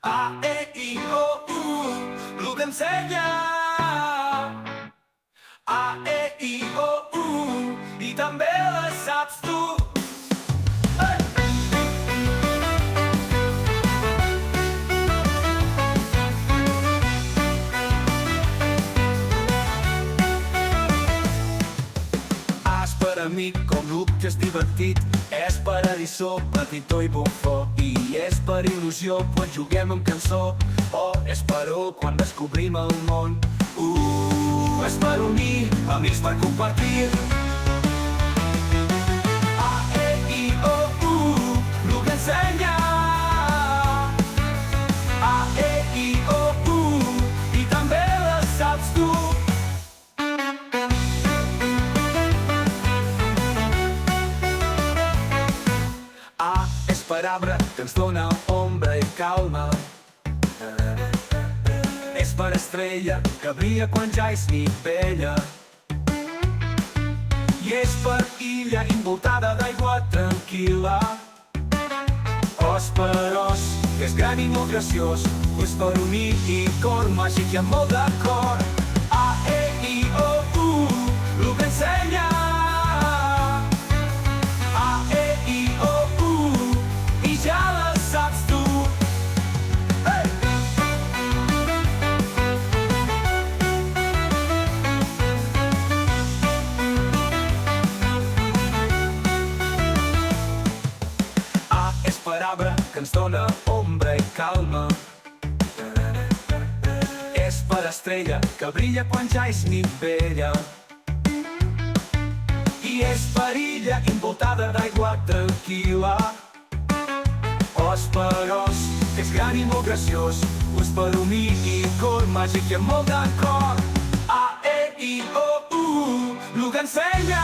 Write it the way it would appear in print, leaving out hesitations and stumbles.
A, E, I, O, U, l'U que ensenya. A, E, I, O, U, i també les saps tu. A és per amic, com l'U que és divertit. És per eriçó, petitó i bufó. I és per il·lusió, quan juguem amb cançó. O és per O, quan descobrim el món. És per unir, amics per compartir. A, E, I, O, U, l'U que ensenya. A, E, I, O, U, i també les saps tu. A és per arbre, que ens dóna ombra i calma. És per estrella, que brilla quan ja és nit vella. I és per illa envoltada d'aigua tranquil·la. O és per os, que és gran i molt graciós. O és per unir i cor màgic i amb molt de cor. A, E, I, O, U, l'U que ensenya. A, E, I, O, U, i ja la saps tu. Hey! A és per arbre, que ens dóna ombra i calma. És per estrella, que brilla quan ja és nit vella. I és per illa envoltada d'aigua tranquil·la. O és per os, que és gran i molt graciós. O és per unir i cor màgic i amb molt de cor. A, E, I, O, U, l'U que ensenya.